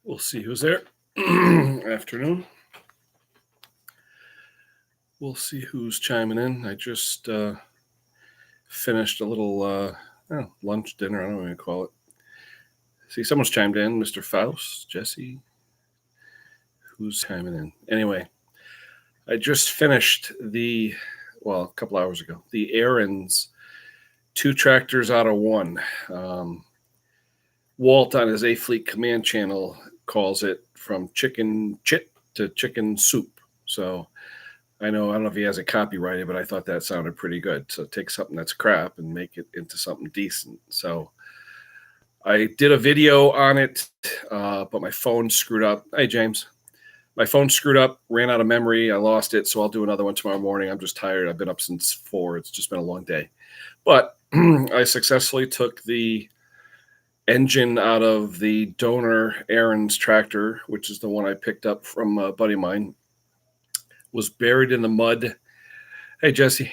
We'll see who's there. Afternoon. We'll see who's chiming in. I just finished a little lunch, dinner. I don't know what you call it. See, someone's chimed in. Mr. Faust, Jesse. Who's chiming in? Anyway, I just finished a couple hours ago, the Aaron's 2 tractors out of 1. Walt on his A Fleet Command channel calls it from chicken chit to chicken soup. So I don't know if he has it copyrighted, but I thought that sounded pretty good. So take something that's crap and make it into something decent. So I did a video on it, but my phone screwed up. Hey, James. My phone screwed up, ran out of memory. I lost it, so I'll do another one tomorrow morning. I'm just tired. I've been up since 4. It's just been a long day. But I successfully took the engine out of the donor Aaron's tractor, which is the one I picked up from a buddy of mine. Was buried in the mud. Hey, Jesse.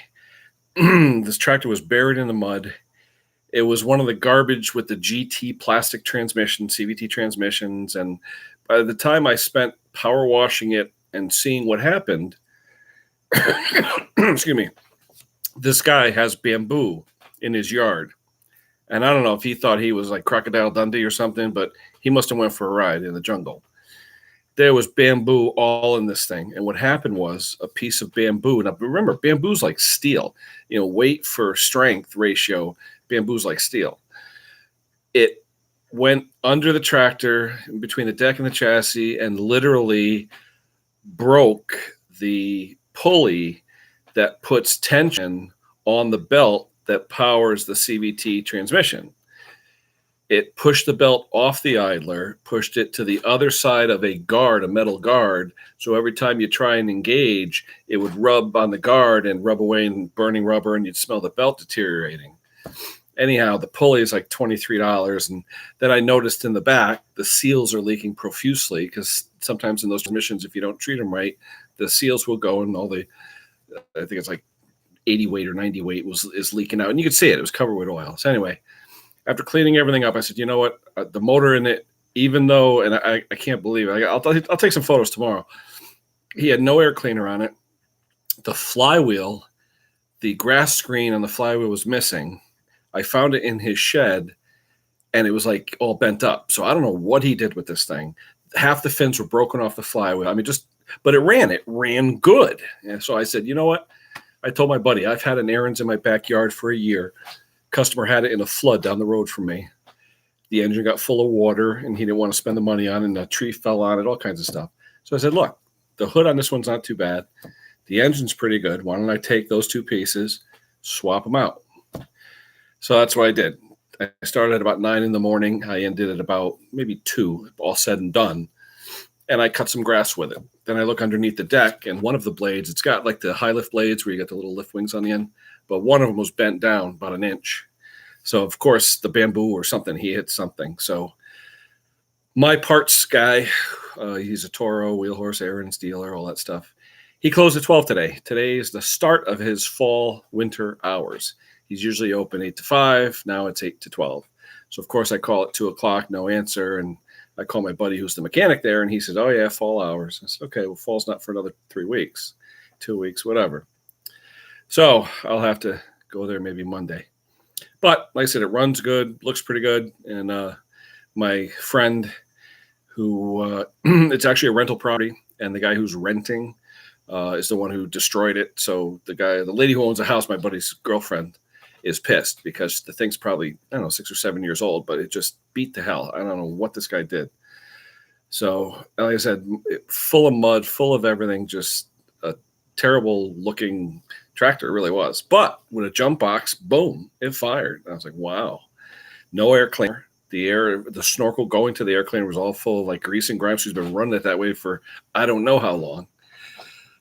This tractor was buried in the mud. It was one of the garbage with the GT plastic transmission, CVT transmissions. And by the time I spent power washing it and seeing what happened, excuse me, this guy has bamboo in his yard. And I don't know if he thought he was like Crocodile Dundee or something, but he must have went for a ride in the jungle. There was bamboo all in this thing. And what happened was a piece of bamboo. Now, remember, bamboo's like steel. Weight for strength ratio, bamboo's like steel. It went under the tractor, between the deck and the chassis, and literally broke the pulley that puts tension on the belt that powers the CVT transmission. It pushed the belt off the idler, pushed it to the other side of a guard, a metal guard. So every time you try and engage, it would rub on the guard and rub away and burning rubber, and you'd smell the belt deteriorating. Anyhow, the pulley is like $23. And then I noticed in the back, the seals are leaking profusely because sometimes in those transmissions, if you don't treat them right, the seals will go and I think it's like 80 weight or 90 weight is leaking out. And you could see it. It was covered with oil. So anyway, after cleaning everything up, I said, you know what? The motor in it, even though, and I can't believe it. I'll take some photos tomorrow. He had no air cleaner on it. The flywheel, the grass screen on the flywheel was missing. I found it in his shed, and it was like all bent up. So I don't know what he did with this thing. Half the fins were broken off the flywheel. But it ran good. And so I said, you know what? I told my buddy, I've had an Aaron's in my backyard for a year. Customer had it in a flood down the road from me. The engine got full of water, and he didn't want to spend the money on it, and a tree fell on it, all kinds of stuff. So I said, look, the hood on this one's not too bad. The engine's pretty good. Why don't I take those 2 pieces, swap them out? So that's what I did. I started at about 9 in the morning. I ended at about maybe 2, all said and done. And I cut some grass with it. Then I look underneath the deck, and one of the blades, it's got like the high lift blades where you got the little lift wings on the end, but one of them was bent down about 1 inch. So, of course, the bamboo or something, he hit something. So my parts guy, he's a Toro, wheel horse, Aaron's dealer, all that stuff. He closed at 12 today. Today is the start of his fall-winter hours. He's usually open 8 to 5. Now it's 8 to 12. So, of course, I call at 2 o'clock, no answer. And I call my buddy who's the mechanic there, and he said, oh, yeah, fall hours. I said, okay, well, fall's not for another 3 weeks, 2 weeks, whatever. So I'll have to go there maybe Monday. But like I said, it runs good, looks pretty good. And my friend who it's actually a rental property, and the guy who's renting is the one who destroyed it. So the lady who owns the house, my buddy's girlfriend, is pissed because the thing's probably, 6 or 7 years old, but it just beat to hell. I don't know what this guy did. So like I said, full of mud, full of everything, just a terrible looking tractor, it really was. But with a jump box, boom, it fired. I was like, wow. No air cleaner. The snorkel going to the air cleaner was all full of like grease and grime. She's been running it that way for I don't know how long.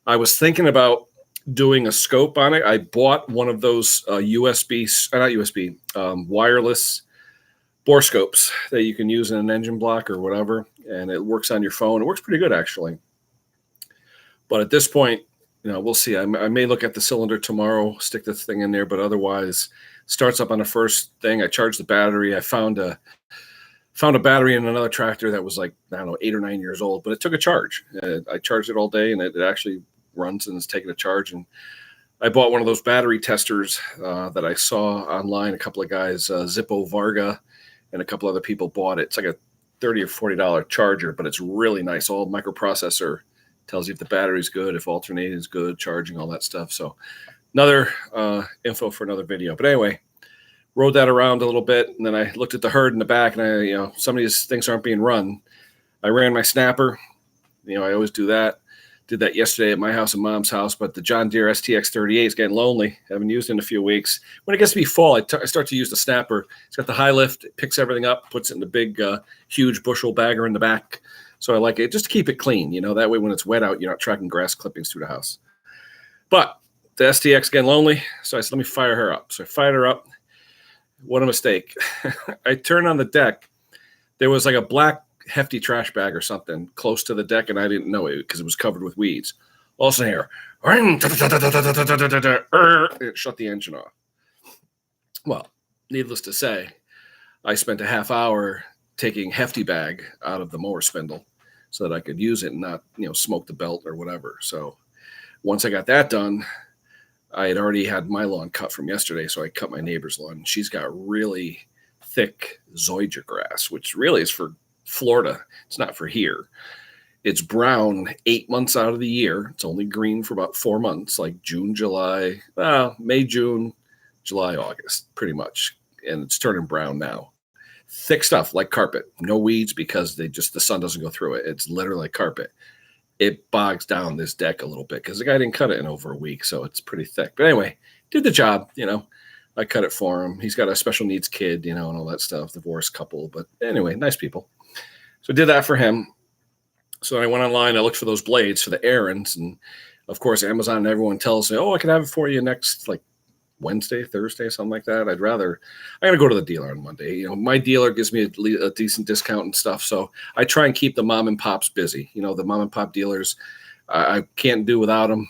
I was thinking about doing a scope on it. I bought one of those wireless bore scopes that you can use in an engine block or whatever, and it works on your phone. It works pretty good, actually. But at this point, we'll see. I may look at the cylinder tomorrow, stick this thing in there, but otherwise starts up on the first thing. I charged the battery. I found Found a battery in another tractor that was like, I don't know, 8 or 9 years old, but it took a charge. I charged it all day, and it actually runs and is taking a charge. And I bought one of those battery testers that I saw online. A couple of guys, Zippo Varga, and a couple other people bought it. It's like a $30 or $40 charger, but it's really nice. All microprocessor, tells you if the battery's good, if alternating is good, charging, all that stuff. So another info for another video. But anyway, rode that around a little bit, and then I looked at the herd in the back, and some of these things aren't being run. I ran my snapper. I always do that. Did that yesterday at my house and Mom's house, but the John Deere STX 38 is getting lonely. Haven't used it in a few weeks. When it gets to be fall, I start to use the snapper. It's got the high lift. It picks everything up, puts it in the big, huge bushel bagger in the back. So I like it just to keep it clean. That way when it's wet out, you're not tracking grass clippings through the house. But the STX getting lonely, so I said, let me fire her up. So I fired her up. What a mistake. I turned on the deck. There was like a black hefty trash bag or something close to the deck, and I didn't know it because it was covered with weeds. All of a sudden here, it shut the engine off. Well, needless to say, I spent a half hour taking hefty bag out of the mower spindle so that I could use it and not, smoke the belt or whatever. So once I got that done, I had already had my lawn cut from yesterday, so I cut my neighbor's lawn. She's got really thick zoysia grass, which really is for Florida. It's not for here. It's brown 8 months out of the year. It's only green for about 4 months, like June, July, May, June, July, August, pretty much. And it's turning brown now. Thick stuff like carpet. No weeds because the sun doesn't go through it. It's literally like carpet. It bogs down this deck a little bit because the guy didn't cut it in over a week, so it's pretty thick. But anyway, did the job, I cut it for him. He's got a special needs kid, and all that stuff, divorced couple. But anyway, nice people. So I did that for him. So I went online. I looked for those blades for the errands. And, of course, Amazon and everyone tells me, I can have it for you next, Wednesday, Thursday, something like that. I'm going to go to the dealer on Monday. My dealer gives me a decent discount and stuff. So I try and keep the mom and pops busy. The mom and pop dealers, I can't do without them.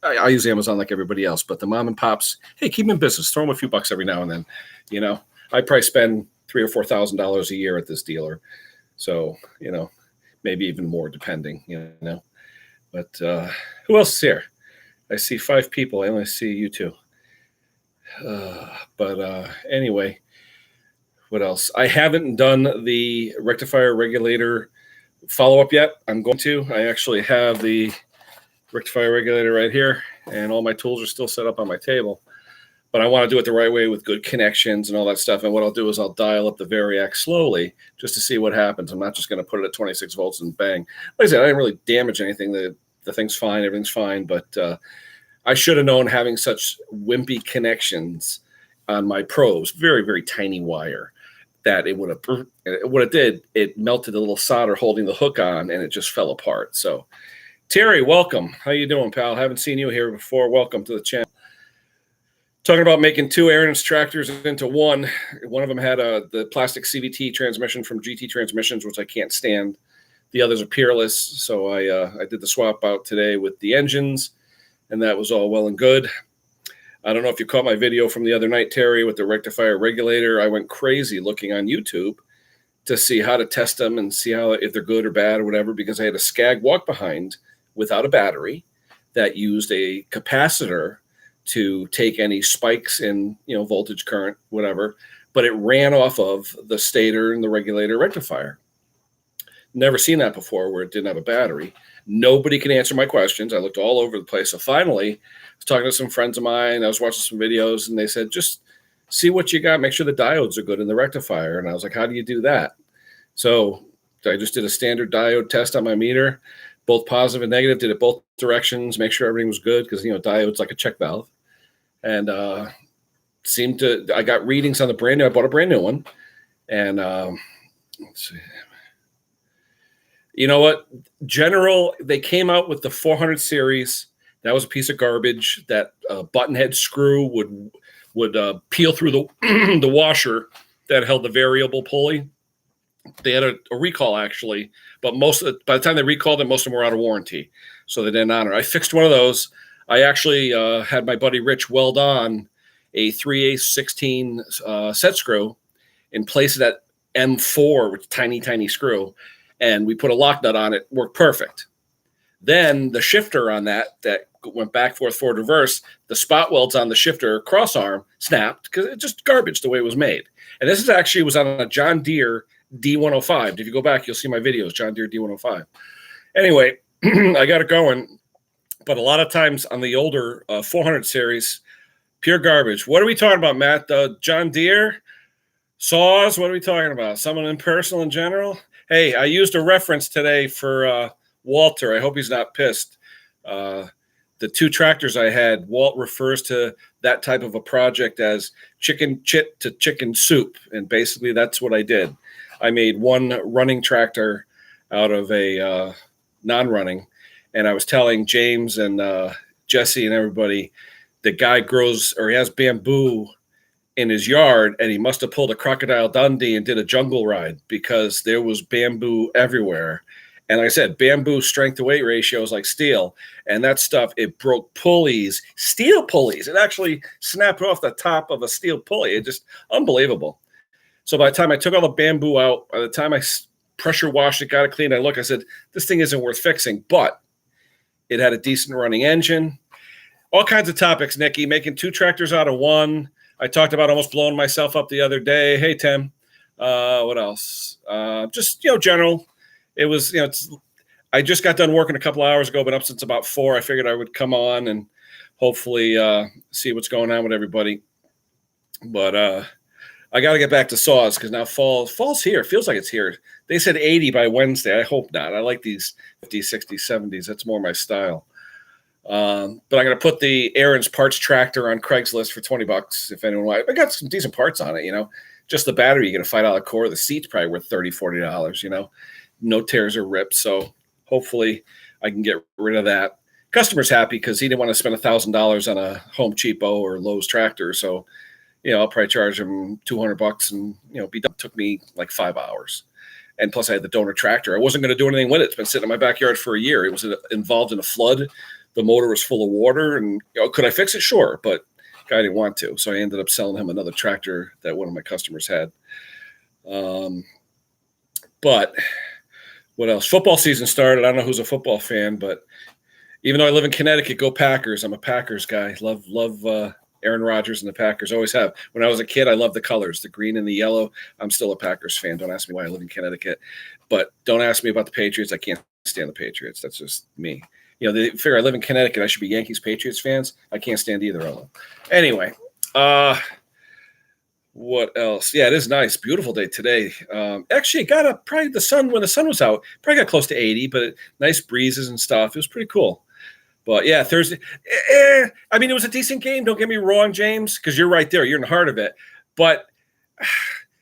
I use Amazon like everybody else. But the mom and pops, hey, keep them in business. Throw them a few bucks every now and then. I probably spend $3,000 or $4,000 a year at this dealer. So, maybe even more depending, But who else is here? I see 5 people. I only see you 2. But anyway, what else? I haven't done the rectifier regulator follow-up yet. I'm going to. I actually have the rectifier regulator right here, and all my tools are still set up on my table. But I want to do it the right way with good connections and all that stuff. And what I'll do is I'll dial up the Variac slowly just to see what happens. I'm not just going to put it at 26 volts and bang. Like I said, I didn't really damage anything. The thing's fine. Everything's fine. But I should have known having such wimpy connections on my probes, very, very tiny wire, that it would have, what it did, it melted the little solder holding the hook on, and it just fell apart. So, Terry, welcome. How you doing, pal? Haven't seen you here before. Welcome to the channel. Talking about making 2 Ariens tractors into one. One of them had the plastic CVT transmission from GT Transmissions, which I can't stand. The others are Peerless, so I did the swap out today with the engines, and that was all well and good. I don't know if you caught my video from the other night, Terry, with the rectifier regulator. I went crazy looking on YouTube to see how to test them and see if they're good or bad or whatever, because I had a Scag walk-behind without a battery that used a capacitor to take any spikes in, voltage, current, whatever, but it ran off of the stator and the regulator rectifier. Never seen that before where it didn't have a battery. Nobody can answer my questions. I looked all over the place. So finally, I was talking to some friends of mine. I was watching some videos, and they said, just see what you got. Make sure the diodes are good in the rectifier. And I was like, how do you do that? So I just did a standard diode test on my meter, both positive and negative, did it both directions, make sure everything was good, because, diode's like a check valve. And I got readings on the brand new. I bought a brand new one. And let's see. You know what? General, they came out with the 400 series. That was a piece of garbage. That button head screw would peel through the the washer that held the variable pulley. They had a recall, actually, but by the time they recalled it, most of them were out of warranty, so they didn't honor it. I fixed one of those. I actually had my buddy Rich weld on a 3/8 16 set screw and place it at M4 with tiny screw, and we put a lock nut on it, worked perfect. Then the shifter on that went back, forth, reverse, the spot welds on the shifter crossarm snapped because it's just garbage the way it was made. And this was on a John Deere D105. If you go back, you'll see my videos, John Deere D105. Anyway, I got it going. But a lot of times on the older 400 series, pure garbage. What are we talking about, Matt? John Deere? Saws? What are we talking about? Someone impersonal in general? Hey, I used a reference today for Walter. I hope he's not pissed. The 2 tractors I had, Walt refers to that type of a project as chicken chit to chicken soup. And basically that's what I did. I made one running tractor out of a non-running. And I was telling James and Jesse and everybody, the guy he has bamboo in his yard, and he must have pulled a Crocodile Dundee and did a jungle ride because there was bamboo everywhere. And like I said, bamboo strength to weight ratio is like steel. And that stuff, it broke pulleys, steel pulleys. It actually snapped off the top of a steel pulley. It just unbelievable. So by the time I took all the bamboo out, by the time I pressure washed it, got it clean, I said, this thing isn't worth fixing. But it had a decent running engine. All kinds of topics, Nikki, making 2 tractors out of one. I talked about almost blowing myself up the other day. Hey, Tim. What else? Just, general. It was, I just got done working a couple hours ago, been up since about 4. I figured I would come on and hopefully see what's going on with everybody. But I got to get back to saws because now fall's here. It feels like it's here. They said 80 by Wednesday. I hope not. I like these 50s, 60s, 70s. That's more my style. But I'm going to put the Aaron's parts tractor on Craigslist for $20 if anyone wants. I got some decent parts on it, Just the battery, you get a $5 core. The seat's probably worth $30, $40, No tears or rips. So hopefully I can get rid of that. Customer's happy because he didn't want to spend $1,000 on a Home Cheapo or Lowe's tractor. So, I'll probably charge him $200 and, be done. It took me like 5 hours. And plus I had the donor tractor. I wasn't going to do anything with it. It's been sitting in my backyard for a year. It was involved in a flood. The motor was full of water and could I fix it? Sure. But guy didn't want to. So I ended up selling him another tractor that one of my customers had. But what else? Football season started. I don't know who's a football fan, but even though I live in Connecticut, go Packers. I'm a Packers guy. Love Aaron Rodgers and the Packers. Always have. When I was a kid, I loved the colors, the green and the yellow. I'm still a Packers fan. Don't ask me why I live in Connecticut. But don't ask me about the Patriots. I can't stand the Patriots. That's just me. They figure I live in Connecticut. I should be Yankees, Patriots fans. I can't stand either of them. Anyway, what else? Yeah, it is nice. Beautiful day today. Actually, it got probably when the sun was out, probably got close to 80, but nice breezes and stuff. It was pretty cool. But yeah, Thursday. It was a decent game. Don't get me wrong, James, because you're right there. You're in the heart of it. But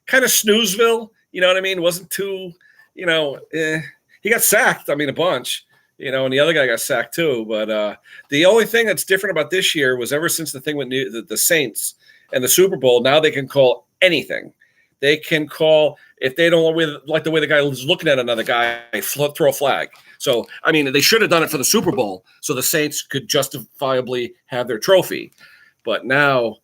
kind of snoozeville. You know what I mean? It wasn't too, he got sacked. A bunch. And the other guy got sacked too. But the only thing that's different about this year was ever since the thing with the Saints and the Super Bowl, now they can call anything. They can call, if they don't like the way the guy was looking at another guy, throw a flag. So, they should have done it for the Super Bowl so the Saints could justifiably have their trophy. But now,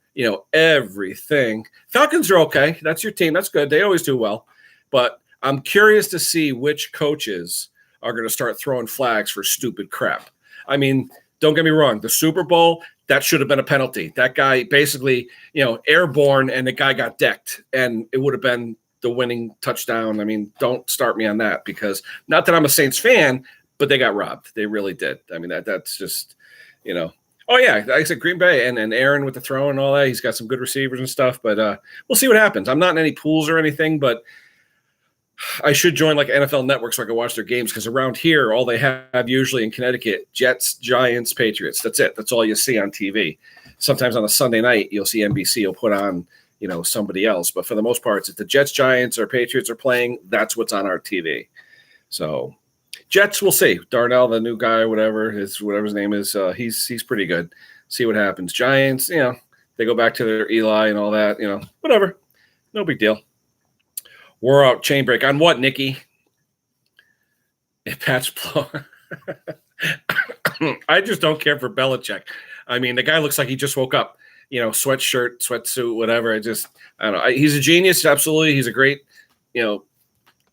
everything. Falcons are okay. That's your team. That's good. They always do well. But I'm curious to see which coaches are going to start throwing flags for stupid crap. Don't get me wrong. The Super Bowl, that should have been a penalty. That guy basically, airborne, and the guy got decked, and it would have been the winning touchdown. Don't start me on that because not that I'm a Saints fan, but they got robbed. They really did. That's just, Oh, yeah, like I said, Green Bay and Aaron with the throw and all that. He's got some good receivers and stuff, but we'll see what happens. I'm not in any pools or anything, but I should join like NFL Network so I can watch their games because around here, all they have usually in Connecticut, Jets, Giants, Patriots. That's it. That's all you see on TV. Sometimes on a Sunday night, you'll see NBC will put on, somebody else. But for the most part, if the Jets, Giants, or Patriots are playing, that's what's on our TV. So Jets, we'll see. Darnell, the new guy, whatever his name is, he's pretty good. See what happens. Giants, they go back to their Eli and all that, whatever. No big deal. We're out chain break on what, Nikki? Patch blow. I just don't care for Belichick. The guy looks like he just woke up. Sweatshirt, sweatsuit, whatever. I don't know. He's a genius, absolutely. He's a great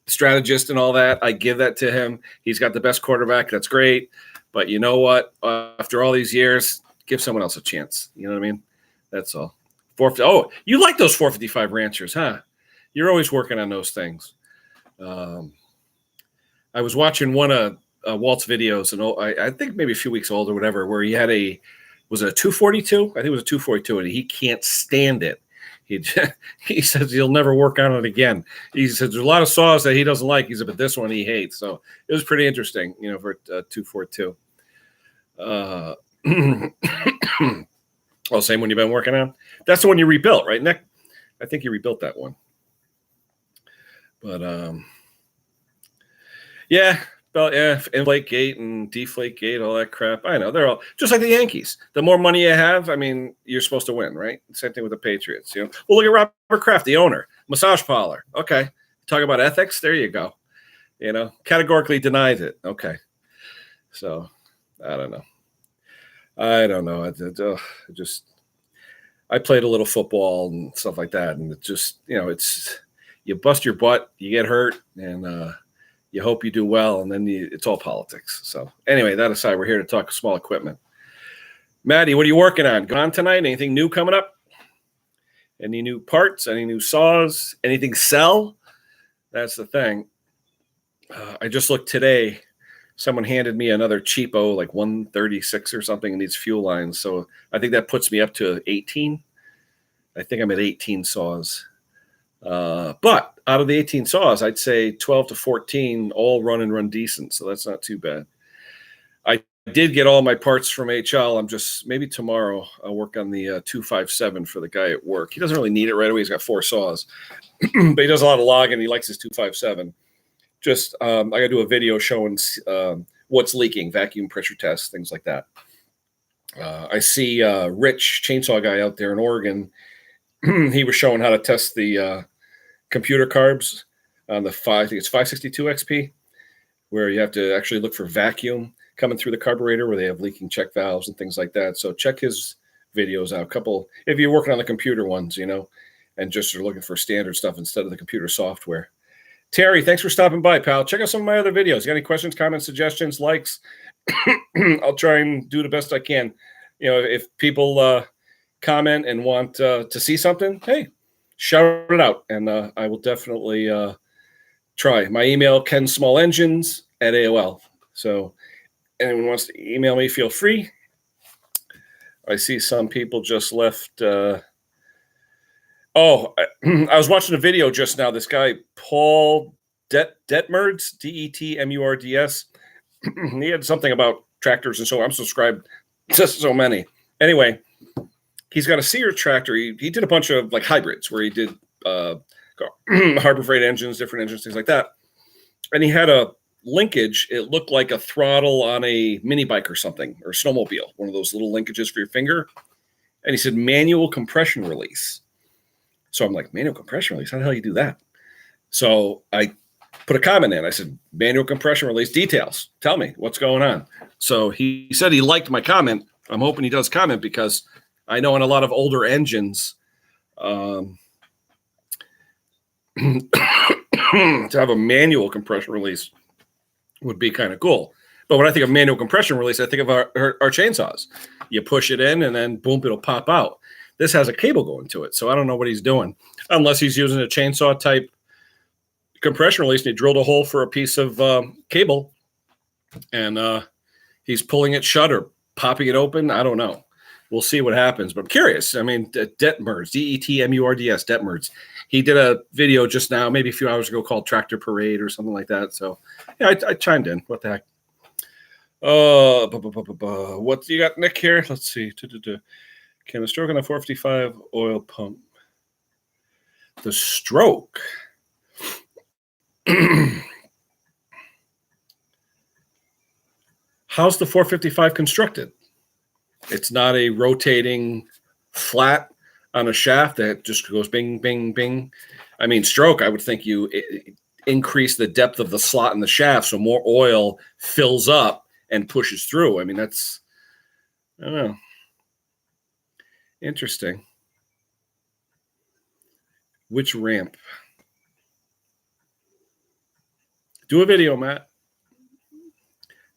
strategist and all that. I give that to him. He's got the best quarterback. That's great. But you know what? After all these years, give someone else a chance. You know what I mean? That's all. Oh, you like those 455 ranchers, huh? You're always working on those things. I was watching one of Walt's videos, and I think maybe a few weeks old or whatever, where he had was it a 242? I think it was a 242, and he can't stand it. He says he'll never work on it again. He says there's a lot of saws that he doesn't like. He said, but this one he hates. So it was pretty interesting, for 242. Well, same one you've been working on? That's the one you rebuilt, right, Nick? I think you rebuilt that one. But, yeah, inflate gate and deflate gate, all that crap. I know. They're all just like the Yankees. The more money you have, I mean, you're supposed to win, right? Same thing with the Patriots. Well, look at Robert Kraft, the owner, massage parlor. Okay. Talk about ethics. There you go. Categorically denies it. Okay. So I don't know. I played a little football and stuff like that. And it just, it's, you bust your butt, you get hurt, and you hope you do well. And then it's all politics. So anyway, that aside, we're here to talk small equipment. Maddie, what are you working on? Gone tonight? Anything new coming up? Any new parts? Any new saws? Anything sell? That's the thing. I just looked today. Someone handed me another cheapo, like 136 or something, and needs fuel lines. So I think that puts me up to 18. I think I'm at 18 saws. But out of the 18 saws, I'd say 12 to 14 all run decent. So that's not too bad. I did get all my parts from HL. I'm just, maybe tomorrow I'll work on the 257 for the guy at work. He doesn't really need it right away. He's got 4 saws, but he does a lot of logging. He likes his 257. Just, I got to do a video showing what's leaking, vacuum pressure tests, things like that. I see Rich, chainsaw guy out there in Oregon. He was showing how to test the computer carbs on the I think it's 562 XP, where you have to actually look for vacuum coming through the carburetor where they have leaking check valves and things like that. So check his videos out. If you're working on the computer ones, and just are looking for standard stuff instead of the computer software. Terry, thanks for stopping by, pal. Check out some of my other videos. You got any questions, comments, suggestions, likes? I'll try and do the best I can. If people comment and want to see something, hey, shout it out, and I will definitely try. My email, kensmallengines@AOL. So anyone wants to email me, feel free. I see some people just left. I was watching a video just now. This guy, Paul Detmerds, Detmurds. He had something about tractors, and so I'm subscribed to so many. Anyway, he's got a Sears tractor. He did a bunch of like hybrids where he did Harbor Freight engines, different engines, things like that. And he had a linkage. It looked like a throttle on a mini bike or something, or snowmobile, one of those little linkages for your finger. And he said manual compression release. So I'm like, manual compression release? How the hell do you do that? So I put a comment in. I said, manual compression release details. Tell me what's going on. So he said he liked my comment. I'm hoping he does comment because I know in a lot of older engines, to have a manual compression release would be kind of cool. But when I think of manual compression release, I think of our chainsaws. You push it in and then boom, it'll pop out. This has a cable going to it, so I don't know what he's doing. Unless he's using a chainsaw type compression release and he drilled a hole for a piece of cable and he's pulling it shut or popping it open. I don't know. We'll see what happens, but I'm curious. I mean, Detmerds, Detmurds, Detmerds. He did a video just now, maybe a few hours ago, called Tractor Parade or something like that. So, yeah, I chimed in. What the heck? What do you got, Nick, here? Let's see. Can the stroke on the 455 oil pump? The stroke. How's the 455 constructed? It's not a rotating flat on a shaft that just goes bing, bing, bing. I mean, stroke, I would think you increase the depth of the slot in the shaft so more oil fills up and pushes through. I mean, I don't know. Interesting. Which ramp? Do a video, Matt.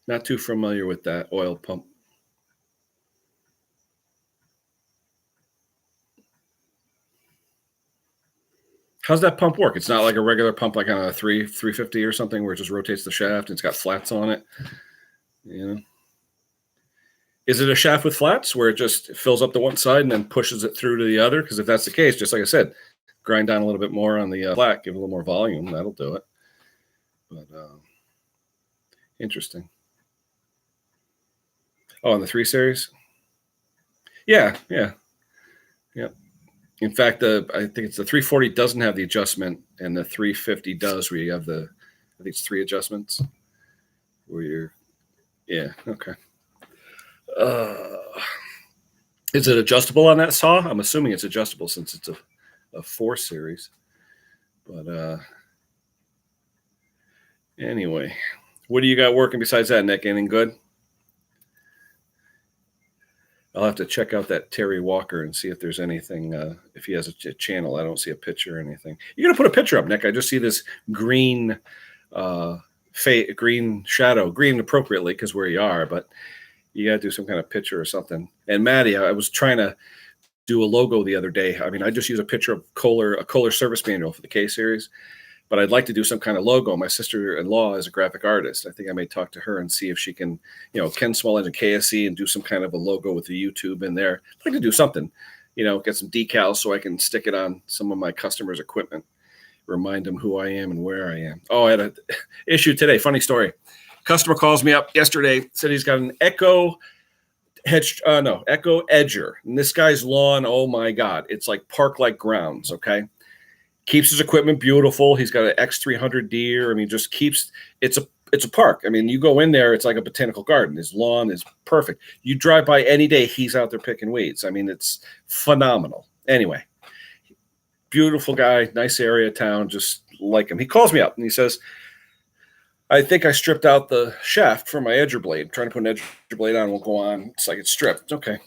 Not too familiar with that oil pump. How's that pump work? It's not like a regular pump, like on a 350 or something, where it just rotates the shaft and it's got flats on it. You know, is it a shaft with flats where it just fills up the one side and then pushes it through to the other? Because if that's the case, just like I said, grind down a little bit more on the flat, give it a little more volume. That'll do it. But interesting. Oh, on the 3 Series? Yeah. In fact, I think it's the 340 doesn't have the adjustment, and the 350 does, where you have I think it's 3 adjustments. Where you're, yeah, okay. Is it adjustable on that saw? I'm assuming it's adjustable since it's a 4 Series. But anyway, what do you got working besides that, Nick? Anything good? I'll have to check out that Terry Walker and see if there's anything, if he has a channel. I don't see a picture or anything. You're going to put a picture up, Nick. I just see this green green shadow, green appropriately because where you are, but you got to do some kind of picture or something. And Maddie, I was trying to do a logo the other day. I mean, I just use a picture of a Kohler service manual for the K Series, but I'd like to do some kind of logo. My sister-in-law is a graphic artist. I think I may talk to her and see if she can, Ken Small Engine KSE, and do some kind of a logo with the YouTube in there. I'd like to do something, get some decals so I can stick it on some of my customers' equipment, remind them who I am and where I am. Oh, I had an issue today. Funny story. Customer calls me up yesterday, said he's got an Echo Edger. And this guy's lawn, oh my God, it's like park-like grounds, okay? Keeps his equipment beautiful. He's got an X300 Deer. I mean, just keeps it's a park. I mean, you go in there, it's like a botanical garden. His lawn is perfect. You drive by any day, he's out there picking weeds. I mean, it's phenomenal. Anyway, beautiful guy, nice area of town, just like him. He calls me up and he says, I think I stripped out the shaft for my edger blade. I'm trying to put an edger blade on, won't go on. It's like it's stripped. Okay.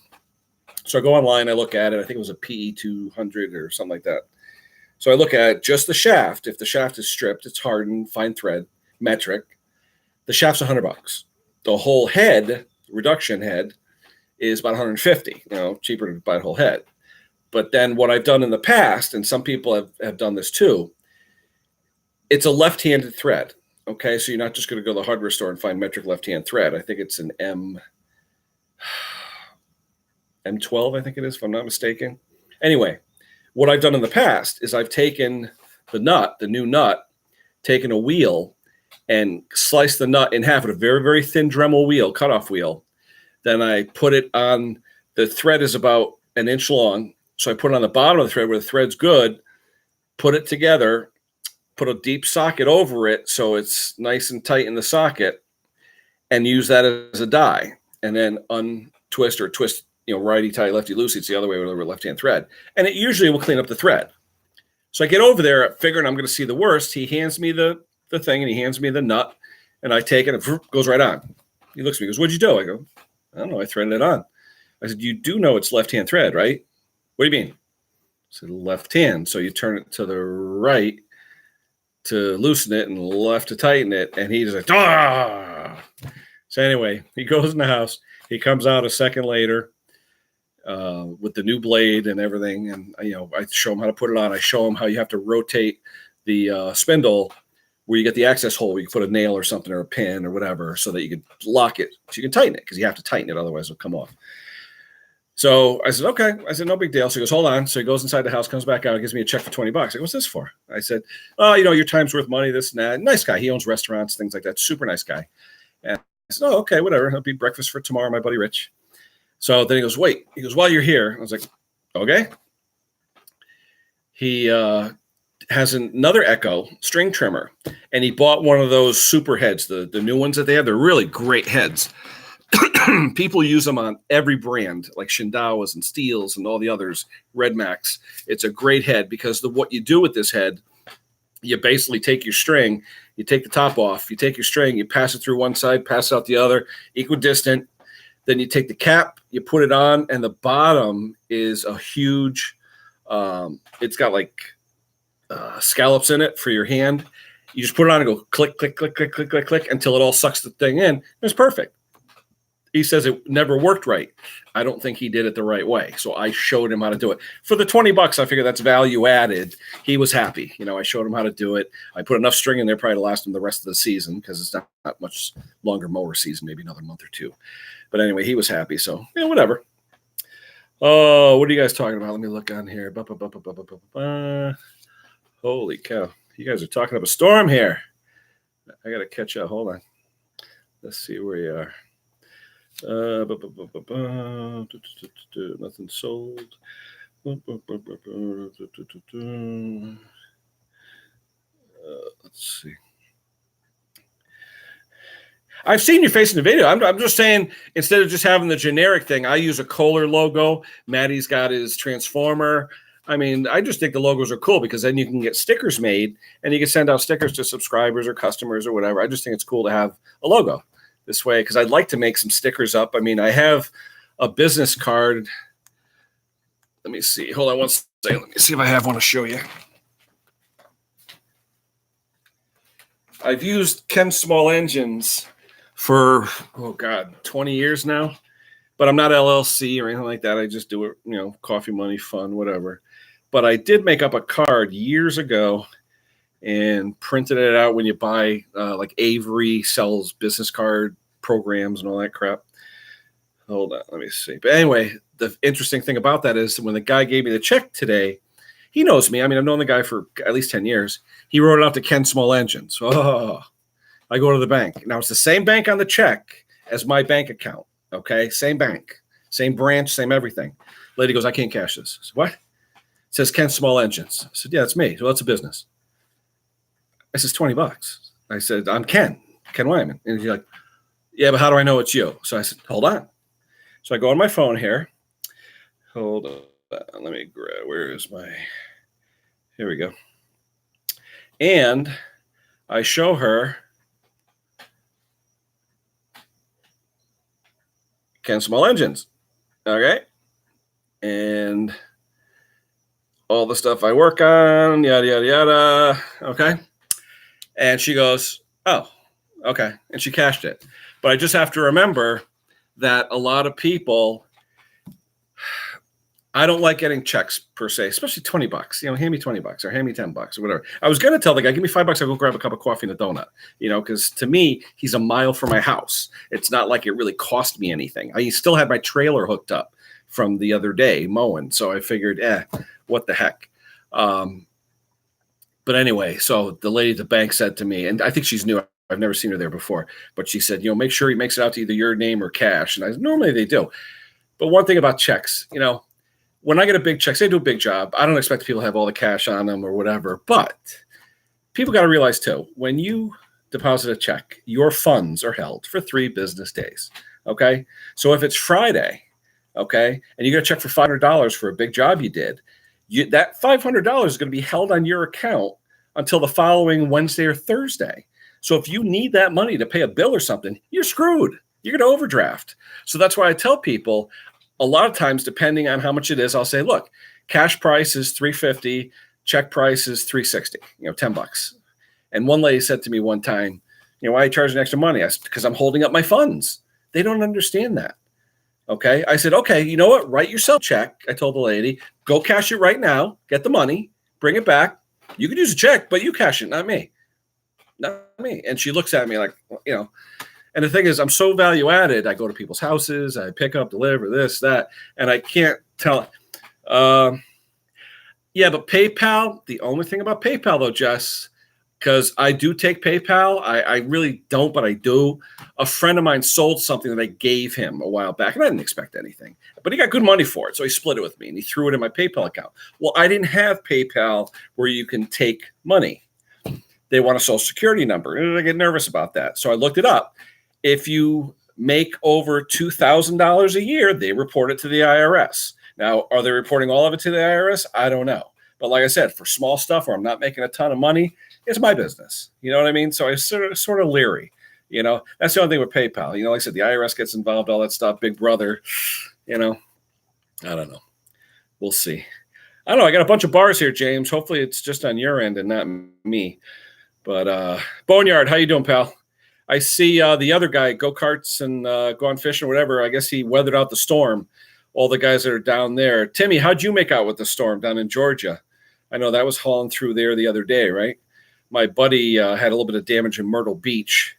So I go online, I look at it. I think it was a PE200 or something like that. So I look at just the shaft. If the shaft is stripped, it's hardened, fine thread, metric. The shaft's $100. The whole head, reduction head, is about $150. Cheaper to buy a whole head. But then what I've done in the past, and some people have done this too, it's a left-handed thread. Okay, so you're not just going to go to the hardware store and find metric left-hand thread. I think it's an M12, I think it is, if I'm not mistaken. Anyway, what I've done in the past is I've taken the new nut, taken a wheel, and sliced the nut in half with a very, very thin Dremel wheel, cutoff wheel. Then I put it on, the thread is about an inch long, so I put it on the bottom of the thread where the thread's good, put it together, put a deep socket over it so it's nice and tight in the socket, and use that as a die, and then untwist or twist, righty tighty, lefty loosey. It's the other way with a left-hand thread. And it usually will clean up the thread. So I get over there figuring I'm going to see the worst. He hands me the thing, and he hands me the nut, and I take it, and it goes right on. He looks at me, he goes, what'd you do? I go, I don't know, I threaded it on. I said, you do know it's left-hand thread, right? What do you mean? I said, left hand. So you turn it to the right to loosen it and left to tighten it. And he's like, ah! So anyway, he goes in the house. He comes out a second later with the new blade and everything. And, I show him how to put it on. I show him how you have to rotate the spindle where you get the access hole where you can put a nail or something or a pin or whatever so that you can lock it. So you can tighten it because you have to tighten it. Otherwise it'll come off. So I said, okay. I said, no big deal. So he goes, hold on. So he goes inside the house, comes back out, gives me a check for $20. I go, what's this for? I said, oh, your time's worth money, this and that. Nice guy. He owns restaurants, things like that. Super nice guy. And I said, oh, okay, whatever. It'll be breakfast for tomorrow, my buddy Rich. So then he goes, wait. He goes, while you're here. I was like, okay. He has another Echo string trimmer, and he bought one of those super heads, the new ones that they have. They're really great heads. People use them on every brand, like Shindawas and Steels and all the others, Red Max. It's a great head because what you do with this head, you basically take your string, you take the top off, you take your string, you pass it through one side, pass out the other, equidistant. Then you take the cap, you put it on, and the bottom is a huge, it's got like scallops in it for your hand. You just put it on and go click, click, click, click, click, click, click until it all sucks the thing in. It's perfect. He says it never worked right. I don't think he did it the right way. So I showed him how to do it. For the $20, I figured that's value added. He was happy. I showed him how to do it. I put enough string in there probably to last him the rest of the season because it's not much longer mower season, maybe another month or two. But anyway, he was happy. So, whatever. Oh, what are you guys talking about? Let me look on here. Holy cow. You guys are talking up a storm here. I got to catch up. Hold on. Let's see where you are. Nothing sold. Let's see. I've seen your face in the video. I'm just saying, instead of just having the generic thing, I use a Kohler logo. Maddie's got his transformer. I just think the logos are cool because then you can get stickers made and you can send out stickers to subscribers or customers or whatever. I just think it's cool to have a logo this way because I'd like to make some stickers up. I have a business card. Let me see. Hold on one second. Let me see if I have one to show you. I've used Ken Small Engines for, 20 years now. But I'm not LLC or anything like that. I just do it, coffee money, fun, whatever. But I did make up a card years ago and printed it out when you buy, like Avery sells business card programs and all that crap. Hold on, let me see. But anyway, the interesting thing about that is when the guy gave me the check today, he knows me. I've known the guy for at least 10 years. He wrote it out to Ken Small Engines. Oh, I go to the bank. Now, it's the same bank on the check as my bank account. Okay, same bank, same branch, same everything. Lady goes, I can't cash this. I said, what? It says Ken Small Engines. I said, yeah, it's me. So that's a business. I says, $20. I said, I'm Ken Wyman. And he's like, yeah, but how do I know it's you? So I said, hold on. So I go on my phone here. Hold on. Let me grab, where is my, here we go. And I show her Ken Small Engines. Okay. And all the stuff I work on, yada, yada, yada. Okay. And she goes, oh, okay. And she cashed it. But I just have to remember that a lot of people, I don't like getting checks per se, especially $20. Hand me $20 or hand me $10 or whatever. I was going to tell the guy, give me $5. I'll go grab a cup of coffee and a donut, because to me, he's a mile from my house. It's not like it really cost me anything. I still had my trailer hooked up from the other day mowing. So I figured, what the heck? But anyway, so the lady at the bank said to me, and I think she's new. I've never seen her there before, but she said, make sure he makes it out to either your name or cash. And I said, normally they do. But one thing about checks, when I get a big check, say I do a big job, I don't expect people to have all the cash on them or whatever. But people got to realize too, when you deposit a check, your funds are held for 3 business days. Okay. So if it's Friday, okay, and you get a check for $500 for a big job you did, that $500 is going to be held on your account until the following Wednesday or Thursday. So if you need that money to pay a bill or something, you're screwed. You're going to overdraft. So that's why I tell people a lot of times, depending on how much it is, I'll say, look, cash price is $350, check price is $360, $10. And one lady said to me one time, why are you charging extra money? I said, because I'm holding up my funds. They don't understand that. Okay. I said, okay, you know what? Write yourself a check. I told the lady, go cash it right now, get the money, bring it back. You can use a check, but you cash it, not me. Not me. And she looks at me like, and the thing is, I'm so value added. I go to people's houses, I pick up, deliver, this, that, and I can't tell. Yeah, but PayPal, the only thing about PayPal though, Jess, because I do take PayPal. I really don't, but I do. A friend of mine sold something that I gave him a while back, and I didn't expect anything. But he got good money for it, so he split it with me, and he threw it in my PayPal account. Well, I didn't have PayPal where you can take money. They want a social security number, and I get nervous about that. So I looked it up. If you make over $2,000 a year, they report it to the IRS. Now, are they reporting all of it to the IRS? I don't know. But like I said, for small stuff where I'm not making a ton of money, it's my business. You know what I mean? So I sort of leery. That's the only thing with PayPal. Like I said, the IRS gets involved, all that stuff, Big Brother. I don't know. We'll see. I don't know. I got a bunch of bars here, James. Hopefully it's just on your end and not me. But Boneyard, how you doing, pal? I see the other guy, go-karts and gone fishing or whatever. I guess he weathered out the storm. All the guys that are down there. Timmy, how'd you make out with the storm down in Georgia? I know that was hauling through there the other day, right? My buddy had a little bit of damage in Myrtle Beach.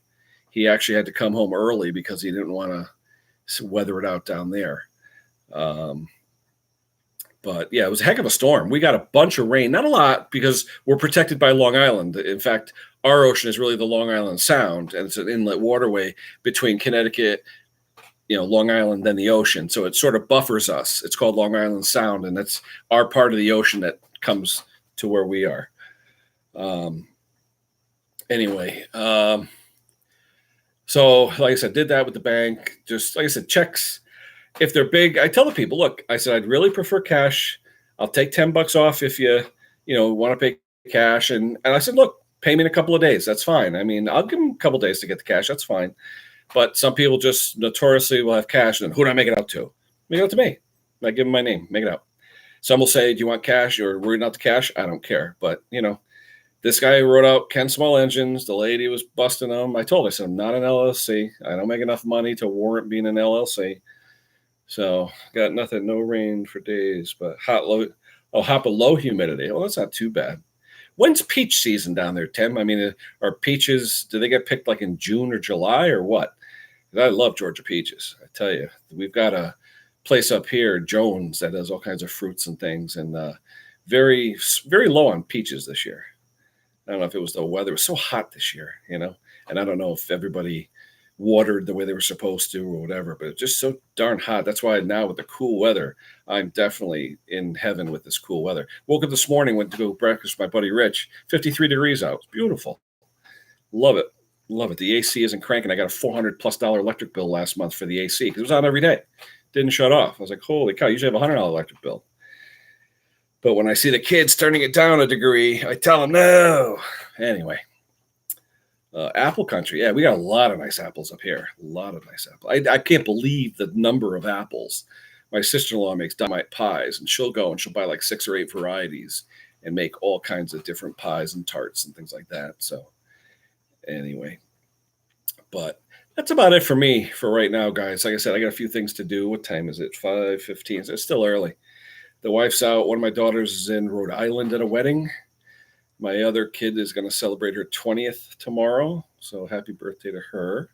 He actually had to come home early because he didn't want to weather it out down there. But yeah, it was a heck of a storm. We got a bunch of rain, not a lot because we're protected by Long Island. In fact, our ocean is really the Long Island Sound, and it's an inlet waterway between Connecticut, Long Island, then the ocean. So it sort of buffers us. It's called Long Island Sound, and that's our part of the ocean that comes to where we are. Anyway, so like I said, did that with the bank. Just like I said, checks. If they're big, I tell the people, look, I said, I'd really prefer cash. I'll take $10 off if you want to pay cash. And I said, look, pay me in a couple of days. That's fine. I mean, I'll give them a couple of days to get the cash. That's fine. But some people just notoriously will have cash. And who do I make it out to? Make it out to me. I give them my name. Make it out. Some will say, do you want cash or worried about the cash? I don't care. But, this guy wrote out Ken Small Engines. The lady was busting them. I said, I'm not an LLC. I don't make enough money to warrant being an LLC. So got nothing, no rain for days, but hop a low humidity. Oh, that's not too bad. When's peach season down there, Tim? I mean, are peaches, do they get picked like in June or July or what? I love Georgia peaches. I tell you, we've got a place up here, Jones, that does all kinds of fruits and things, and very, very low on peaches this year. I don't know if it was the weather. It was so hot this year, and I don't know if everybody watered the way they were supposed to or whatever, but it's just so darn hot. That's why now with the cool weather, I'm definitely in heaven with this cool weather. Woke up this morning, went to go breakfast with my buddy Rich, 53 degrees out. It's beautiful. Love it. Love it. The AC isn't cranking. I got a $400+ electric bill last month for the AC because it was on every day. Didn't shut off. I was like, holy cow, usually I have a $100 electric bill. But when I see the kids turning it down a degree, I tell them no. Anyway. Apple country. Yeah, we got a lot of nice apples up here. A lot of nice apples. I can't believe the number of apples. My sister-in-law makes dynamite pies, and she'll buy like 6 or 8 varieties and make all kinds of different pies and tarts and things like that. So anyway, but that's about it for me for right now, guys. Like I said, I got a few things to do. What time is it? 5:15. So it's still early. The wife's out. One of my daughters is in Rhode Island at a wedding. My other kid is going to celebrate her 20th tomorrow. So happy birthday to her.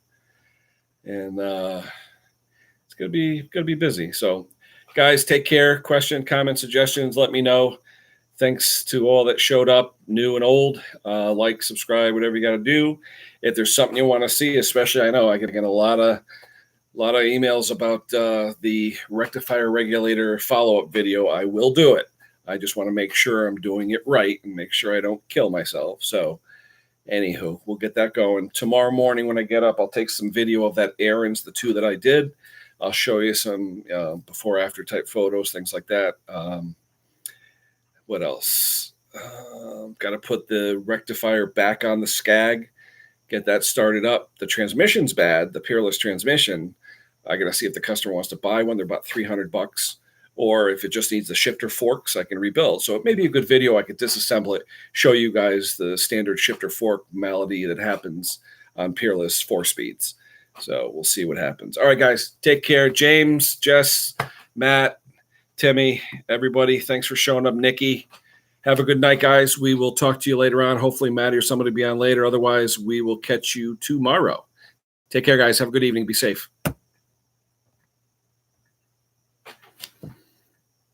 And it's going to be busy. So guys, take care. Question, comments, suggestions, let me know. Thanks to all that showed up, new and old. Like, subscribe, whatever you got to do. If there's something you want to see, especially I know I get a lot of emails about the rectifier regulator follow-up video. I will do it. I just want to make sure I'm doing it right and make sure I don't kill myself. So anywho, we'll get that going. Tomorrow morning when I get up, I'll take some video of that errands, the 2 that I did. I'll show you some before after type photos, things like that. What else? Got to put the rectifier back on the Skag, get that started up. The transmission's bad, the Peerless transmission. I got to see if the customer wants to buy one. They're about $300. Or if it just needs the shifter forks, I can rebuild. So it may be a good video. I could disassemble it, show you guys the standard shifter fork malady that happens on Peerless 4-speeds. So we'll see what happens. All right, guys, take care. James, Jess, Matt, Timmy, everybody, thanks for showing up. Nikki, have a good night, guys. We will talk to you later on. Hopefully Maddie or somebody will be on later. Otherwise, we will catch you tomorrow. Take care, guys. Have a good evening. Be safe.